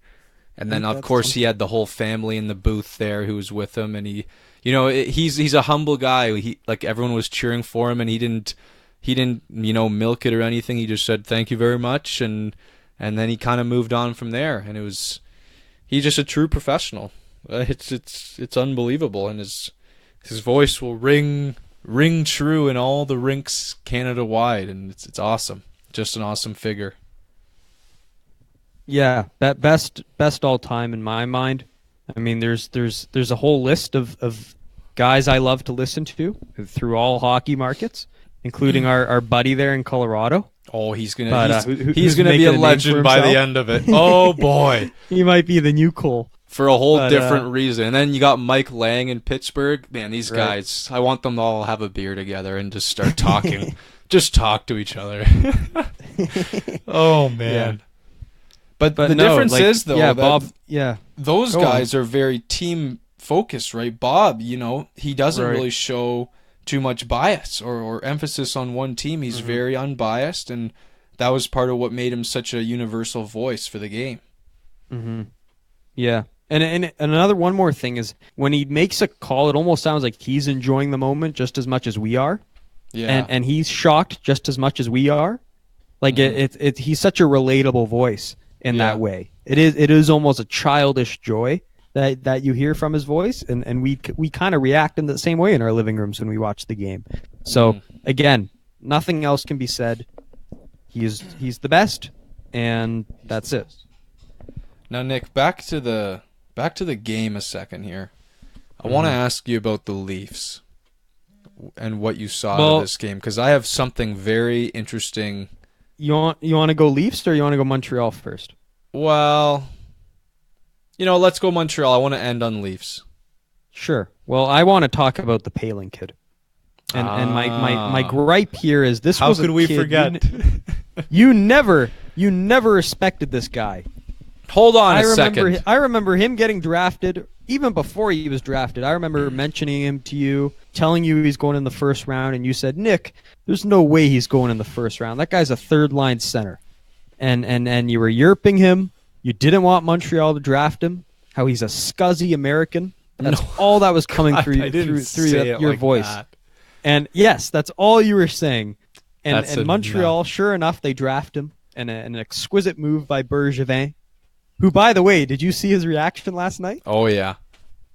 And then of course he had the whole family in the booth there who was with him, and he's a humble guy. He, like, everyone was cheering for him, and he didn't milk it or anything. He just said thank you very much, and then he kind of moved on from there. And he's just a true professional. It's unbelievable, and his voice will ring true in all the rinks Canada wide, and it's awesome. Just an awesome figure. Yeah, that best all time in my mind. I mean, there's a whole list of guys I love to listen to through all hockey markets, including our buddy there in Colorado. Oh, he's gonna But, he's who's gonna be making a a name legend for by the himself? end of it. Oh boy, He might be the new Cole. for a whole But, different reason. And then you got Mike Lang in Pittsburgh. Man, these Right. guys, I want them to all have a beer together and just start talking, just talk to each other. Oh man. But the no, difference like, is though, yeah, that Bob. Yeah, those Go guys are very team focused, right? Bob, he doesn't Right. really show too much bias or emphasis on one team. He's very unbiased, and that was part of what made him such a universal voice for the game. yeah. And another one more thing is when he makes a call, it almost sounds like he's enjoying the moment just as much as we are. Yeah. And he's shocked just as much as we are. Like he's such a relatable voice in that way. It is almost a childish joy that you hear from his voice, and we kind of react in the same way in our living rooms when we watch the game. So again, nothing else can be said. He's the best, and that's it. Now, Nick, back to the game a second here. I want to ask you about the Leafs and what you saw out of this game, because I have something very interesting. You want to go Leafs or you want to go Montreal first? Well, let's go Montreal. I want to end on Leafs. Sure. Well, I want to talk about the Palin kid. And my gripe here is this How was could a we kid forget? You never respected this guy. Hold on a second. I remember him getting drafted even before he was drafted. I remember mentioning him to you, telling you he's going in the first round, and you said, "Nick, there's no way he's going in the first round. That guy's a third-line center." And you were yerping him. You didn't want Montreal to draft him. How he's a scuzzy American. That's all that was coming through your voice. That. And yes, that's all you were saying. That's And Montreal, sure enough, they draft him. And an exquisite move by Bergevin, who, by the way, did you see his reaction last night? Oh yeah,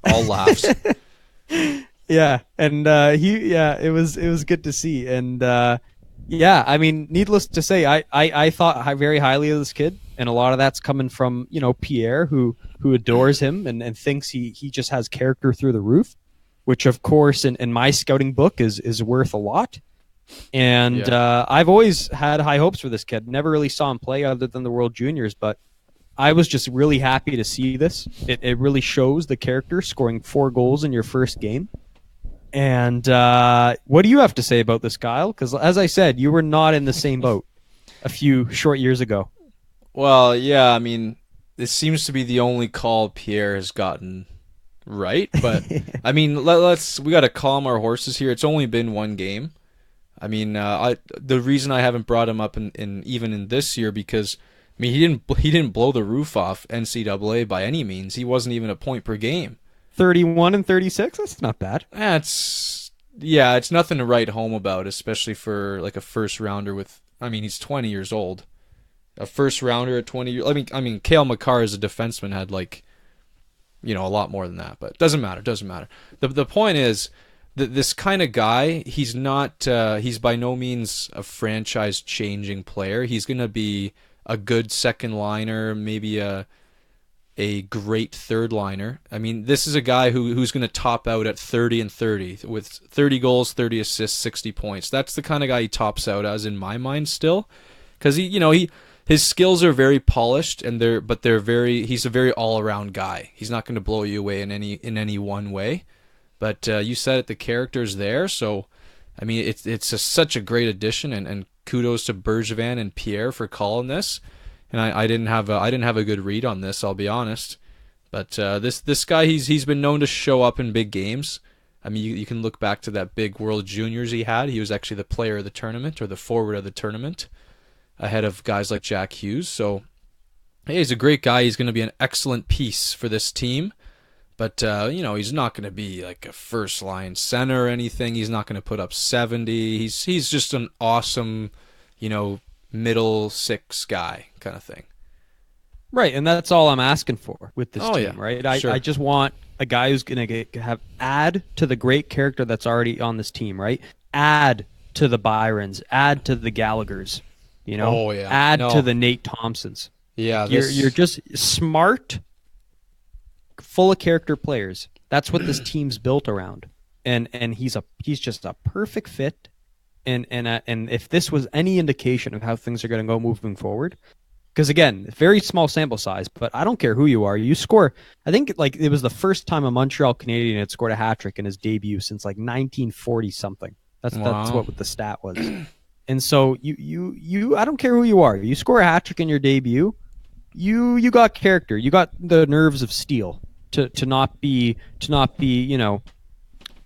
all laughs. Yeah, and it was good to see. And yeah, I mean, needless to say, I thought very highly of this kid, and a lot of that's coming from Pierre, who adores him and thinks he just has character through the roof, which of course in my scouting book is worth a lot. And I've always had high hopes for this kid. Never really saw him play other than the World Juniors, but I was just really happy to see this. It really shows the character, scoring 4 goals in your first game. And what do you have to say about this, Kyle? Because as I said, you were not in the same boat a few short years ago. Well, yeah, I mean, this seems to be the only call Pierre has gotten right. But I mean, we got to calm our horses here. It's only been 1 game. I mean, the reason I haven't brought him up in even in this year because I mean he didn't blow the roof off NCAA by any means. He wasn't even a point per game. 31 and 36. That's not bad. It's nothing to write home about, especially for like a first rounder with. I mean, he's 20 years old. A first rounder at 20 years. I mean, Cale Makar as a defenseman had like, a lot more than that, but doesn't matter. The point is that this kind of guy, he's not. He's by no means a franchise-changing player. He's gonna be a good second liner, maybe a great third liner. I mean, this is a guy who's going to top out at 30 and 30 with 30 goals, 30 assists, 60 points. That's the kind of guy he tops out as in my mind still, because his skills are very polished and he's a very all-around guy. He's not going to blow you away in any one way. But you said it, the character's there, so I mean it's such a great addition, and kudos to Bergevin and Pierre for calling this. And I didn't have a good read on this, I'll be honest. But this guy, he's been known to show up in big games. I mean, you can look back to that big World Juniors he had. He was actually the player of the tournament or the forward of the tournament, ahead of guys like Jack Hughes. So, hey, he's a great guy. He's going to be an excellent piece for this team. But he's not going to be like a first line center or anything. He's not going to put up 70. He's just an awesome, middle 6 guy kind of thing. Right, and that's all I'm asking for with this team, yeah. right? Sure. I just want a guy who's going to add to the great character that's already on this team, right? Add to the Byrons, add to the Gallaghers, add to the Nate Thompsons. Yeah, you're just smart, full of character players. That's what this team's built around, and he's just a perfect fit And if this was any indication of how things are going to go moving forward, because again, very small sample size, but I don't care who you are. You score. I think like it was the first time a Montreal Canadian had scored a hat trick in his debut since like 1940 something. That's what the stat was. And so you I don't care who you are. You score a hat trick in your debut. You got character. You got the nerves of steel to not be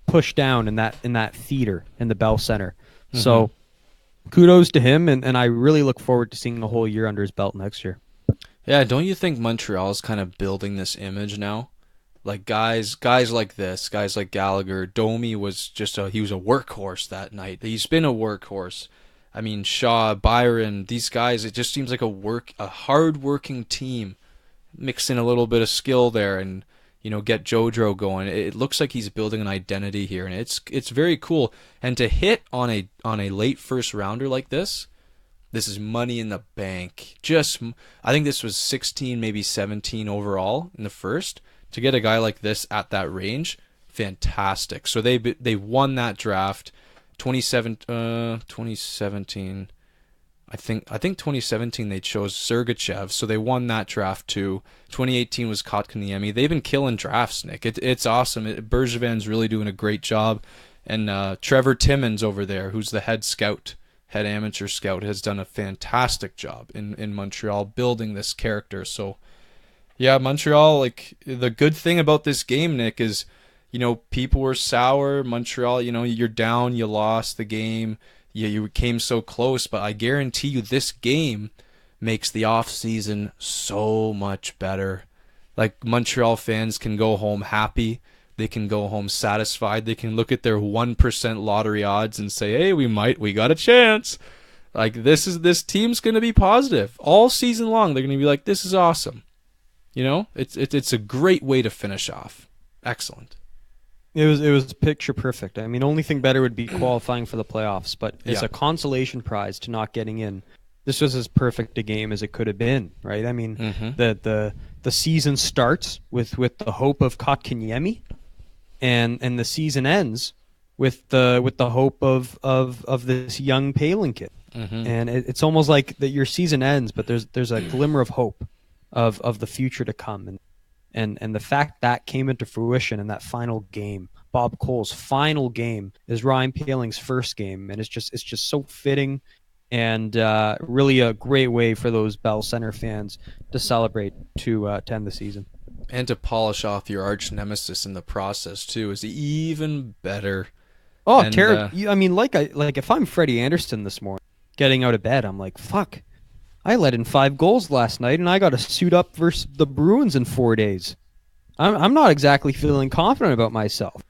pushed down in that theater in the Bell Center. Mm-hmm. So kudos to him, and I really look forward to seeing a whole year under his belt next year. Yeah, don't you think Montreal is kind of building this image now? Like guys like this, guys like Gallagher, Domi was he was a workhorse that night. He's been a workhorse. I mean, Shaw, Byron, these guys, it just seems like a hard-working team. Mix in a little bit of skill there and, get Jojo going. It looks like he's building an identity here, and it's very cool. And to hit on a late first rounder like this is money in the bank. I think this was 16, maybe 17 overall in the first. To get a guy like this at that range, fantastic. So they won that draft. 2017. I think 2017 they chose Sergachev, so they won that draft too. 2018 was Kotkaniemi. They've been killing drafts, Nick. It's awesome. Bergevin's really doing a great job, and Trevor Timmons over there, who's the head amateur scout, has done a fantastic job in Montreal building this character. So, yeah, Montreal. Like the good thing about this game, Nick, is people were sour. Montreal, you're down, you lost the game. Yeah, you came so close, but I guarantee you this game makes the off-season so much better. Like, Montreal fans can go home happy. They can go home satisfied. They can look at their 1% lottery odds and say, hey, we got a chance. Like, this team's going to be positive. All season long, they're going to be like, this is awesome. It's a great way to finish off. Excellent. It was picture perfect. I mean, only thing better would be qualifying for the playoffs, but it's a consolation prize to not getting in. This was as perfect a game as it could have been, right? I mean, the season starts with the hope of Kotkaniemi, and the season ends with the hope of this young Palin kid. Mm-hmm. And it's almost like that your season ends, but there's a glimmer of hope of the future to come. And the fact that came into fruition in that final game, Bob Cole's final game, is Ryan Paling's first game, and it's just so fitting, and really a great way for those Bell Center fans to celebrate to end the season. And to polish off your arch nemesis in the process too is even better. Oh, terrible! I mean, like if I'm Freddie Anderson this morning, getting out of bed, I'm like, fuck. I let in 5 goals last night, and I got to suit up versus the Bruins in 4 days. I'm not exactly feeling confident about myself,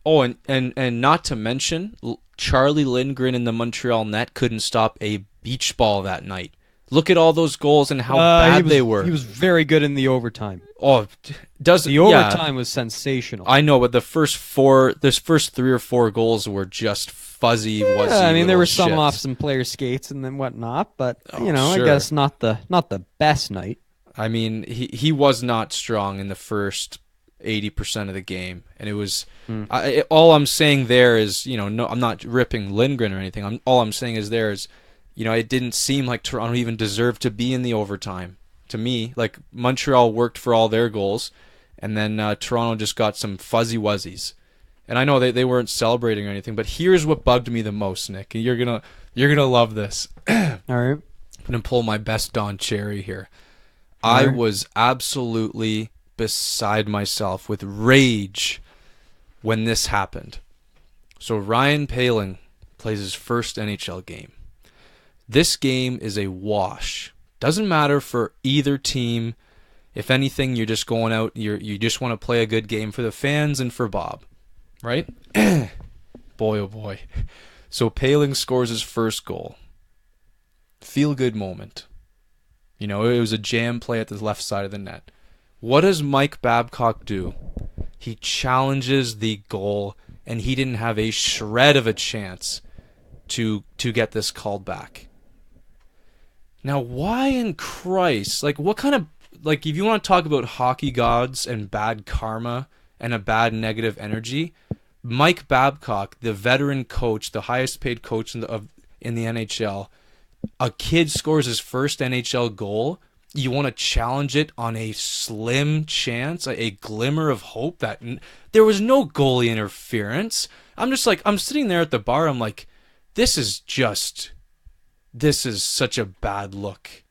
Oh, and not to mention, Charlie Lindgren in the Montreal net couldn't stop a beach ball that night. Look at all those goals and how bad they were. He was very good in the overtime. Oh, the overtime was sensational. I know, but this first 3 or 4 goals were just fuzzy, wuzzy. I mean, there were shits. some off some player skates and then whatnot, but sure. I guess not the best night. I mean, he was not strong in the first 80% of the game, and it was. All I'm saying there is, no, I'm not ripping Lindgren or anything. All I'm saying is it didn't seem like Toronto even deserved to be in the overtime. To me, like Montreal worked for all their goals, and then Toronto just got some fuzzy wuzzies. And I know they weren't celebrating or anything, but here's what bugged me the most, Nick. And you're gonna love this. All right. I'm gonna pull my best Don Cherry here. I was absolutely beside myself with rage when this happened. So Ryan Poehling plays his first NHL game. This game is a wash. Doesn't matter for either team. If anything, you're just going out. You just want to play a good game for the fans and for Bob, right? Boy, oh boy. So Poehling scores his first goal. Feel good moment. It was a jam play at the left side of the net. What does Mike Babcock do? He challenges the goal, and he didn't have a shred of a chance to get this called back. Now, why in Christ? What kind of... if you want to talk about hockey gods and bad karma and a bad negative energy, Mike Babcock, the veteran coach, the highest paid coach in the NHL, a kid scores his first NHL goal. You want to challenge it on a slim chance, a glimmer of hope that there was no goalie interference. I'm sitting there at the bar. I'm like, this is such a bad look.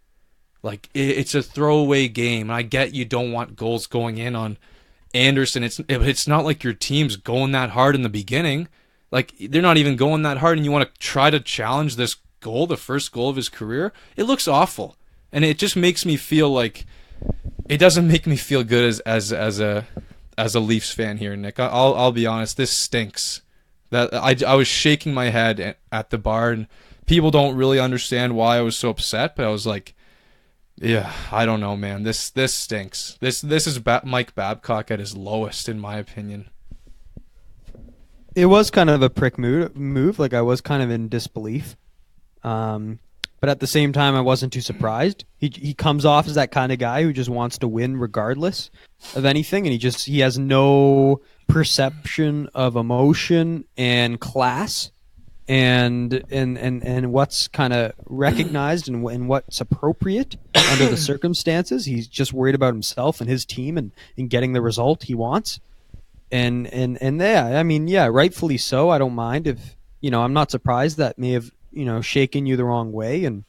Like, it's a throwaway game. I get you don't want goals going in on Anderson. It's not like your team's going that hard in the beginning. Like, they're not even going that hard, and you want to try to challenge this goal, the first goal of his career. It looks awful, and it just makes me feel like it doesn't make me feel good as a Leafs fan here, Nick. I'll be honest, this stinks. That I was shaking my head at the bar, and people don't really understand why I was so upset, but I was like, yeah, I don't know, man. This stinks. This is Mike Babcock at his lowest, in my opinion. It was kind of a prick move. Like, I was kind of in disbelief. But at the same time, I wasn't too surprised. He comes off as that kind of guy who just wants to win regardless of anything, and he has no perception of emotion and class and what's kind of recognized and what's appropriate under the circumstances. He's just worried about himself and his team and getting the result he wants. And yeah, I mean, yeah, rightfully so. I don't mind if, I'm not surprised that may have, shaken you the wrong way. And,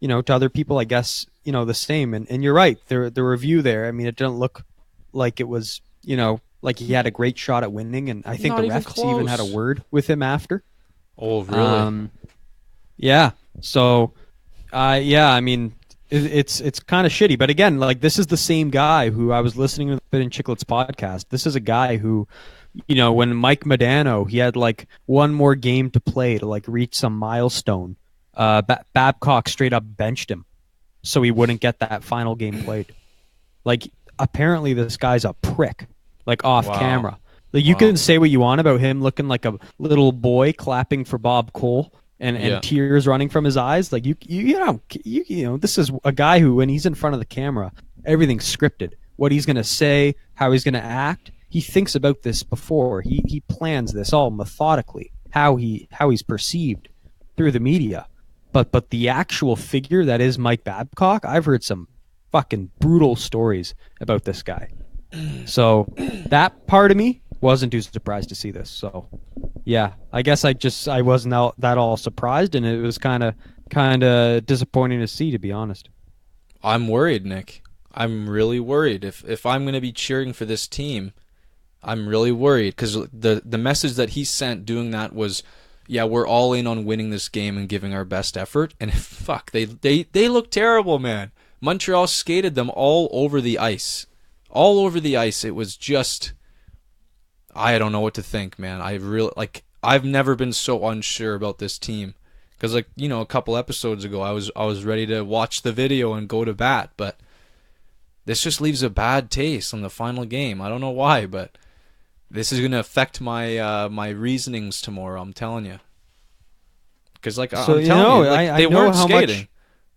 to other people, I guess, the same. And you're right. The review there, I mean, it didn't look like it was, like he had a great shot at winning. And I think the refs even had a word with him after. Oh, really? Yeah. So, yeah, I mean, it's kind of shitty. But again, like, this is the same guy who I was listening to the Fit and Chicklets podcast. This is a guy who, when Mike Modano, he had like one more game to play to like reach some milestone. Babcock straight up benched him so he wouldn't get that final game played. Like, apparently this guy's a prick, like off camera. Like, you can say what you want about him looking like a little boy clapping for Bob Cole and tears running from his eyes. Like, this is a guy who, when he's in front of the camera, everything's scripted. What he's going to say, how he's going to act. He thinks about this before. He plans this all methodically, how he's perceived through the media. But the actual figure that is Mike Babcock, I've heard some fucking brutal stories about this guy. So that part of me wasn't too surprised to see this. So yeah, I guess I wasn't that all surprised, and it was kind of disappointing to see, to be honest. I'm worried, Nick. I'm really worried. If I'm going to be cheering for this team, I'm really worried, because the message that he sent doing that was, yeah, we're all in on winning this game and giving our best effort. And fuck, they look terrible, man. Montreal skated them all over the ice. All over the ice. It was just, I don't know what to think, man. I've never been so unsure about this team, because a couple episodes ago I was ready to watch the video and go to bat, but this just leaves a bad taste on the final game. I don't know why, but this is going to affect my my reasonings tomorrow, I'm telling you. Because I'm telling you, they weren't skating.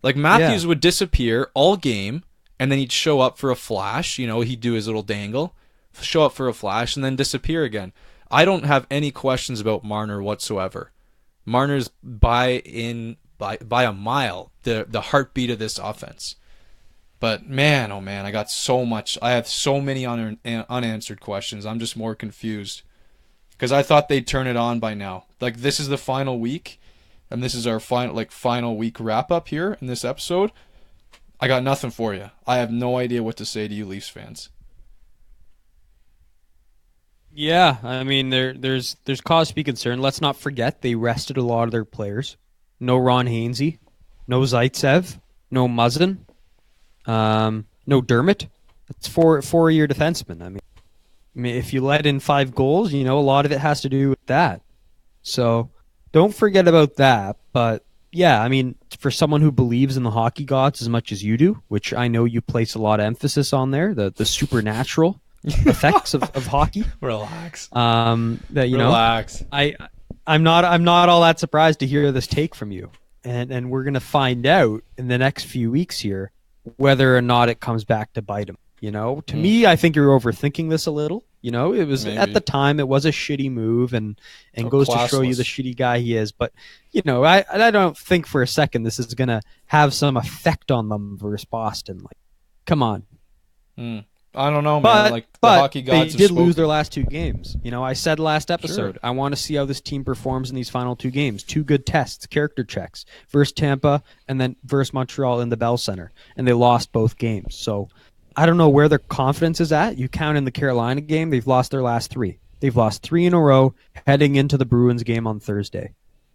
Like, Matthews would disappear all game, and then he'd show up for a flash. He'd do his little dangle, show up for a flash, and then disappear again. I don't have any questions about Marner whatsoever. Marner's by a mile the heartbeat of this offense. But man, oh man, I have so many unanswered questions. I'm just more confused, because I thought they'd turn it on by now. Like, this is the final week, and this is our final week wrap up here in this episode. I got nothing for you. I have no idea what to say to you Leafs fans. Yeah, I mean, there's cause to be concerned. Let's not forget they rested a lot of their players. No Ron Hainsey, no Zaitsev, no Muzzin. No Dermott. That's four-year defenseman. I mean, if you let in 5 goals, a lot of it has to do with that. So don't forget about that. But yeah, I mean, for someone who believes in the hockey gods as much as you do, which I know you place a lot of emphasis on there, the supernatural effects of hockey. Relax. Relax. I'm not all that surprised to hear this take from you, and we're gonna find out in the next few weeks here whether or not it comes back to bite him. To me, I think you're overthinking this a little, You know, it was Maybe. at the time it was a shitty move, and goes to show you the classless. shitty guy he is. But you know, I don't think for a second this is gonna have some effect on them versus Boston. Like, come on. I don't know, man. But Like the but hockey they gods did have lose spoken. their last 2 games. You know, I said last episode, I want to see how this team performs in these final 2 games. 2 good tests, character checks, versus Tampa and then versus Montreal in the Bell Center, and they lost both games. So I don't know where their confidence is at. You count in the Carolina game, they've lost their last 3. They've lost 3 in a row heading into the Bruins game on Thursday.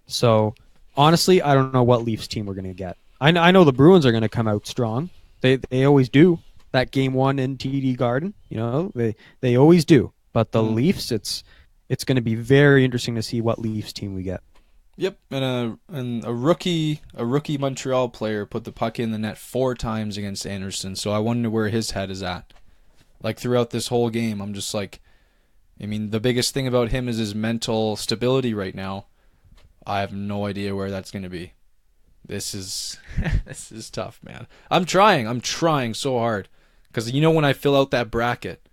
So honestly, I don't know what Leafs team we're going to get. I know the Bruins are going to come out strong. They always do. That game 1 in TD Garden, you know, they always do. But the Leafs, it's going to be very interesting to see what Leafs team we get. Yep, and a rookie Montreal player put the puck in the net 4 times against Anderson. So I wonder where his head is at. Like throughout this whole game, I'm just like, I mean, the biggest thing about him is his mental stability right now. I have no idea where that's going to be. This is this is tough, man. I'm trying so hard. Because you know when I fill out that bracket,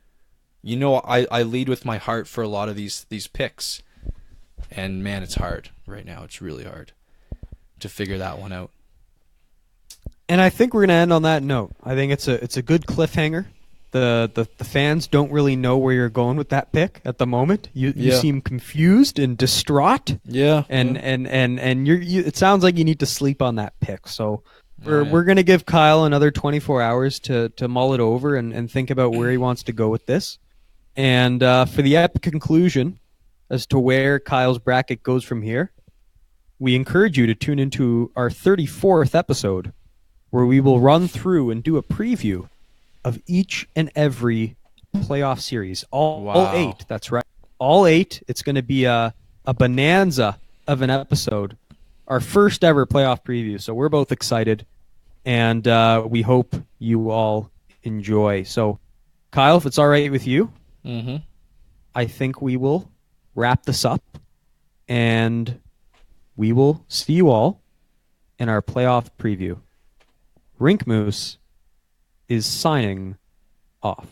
you know I lead with my heart for a lot of these picks. And man, it's hard right now. It's really hard to figure that one out. And I think we're going to end on that note. I think it's a good cliffhanger. The fans don't really know where you're going with that pick at the moment. You seem confused and distraught. Yeah. And it sounds like you need to sleep on that pick. So we're going to give Kyle another 24 hours to mull it over and think about where he wants to go with this. And for the epic conclusion as to where Kyle's bracket goes from here, we encourage you to tune into our 34th episode, where we will run through and do a preview of each and every playoff series. All 8, that's right. All 8. It's going to be a bonanza of an episode. Our first ever playoff preview. So we're both excited, and we hope you all enjoy. So, Kyle, if it's all right with you, I think we will wrap this up, and we will see you all in our playoff preview. Rink Moose is signing off.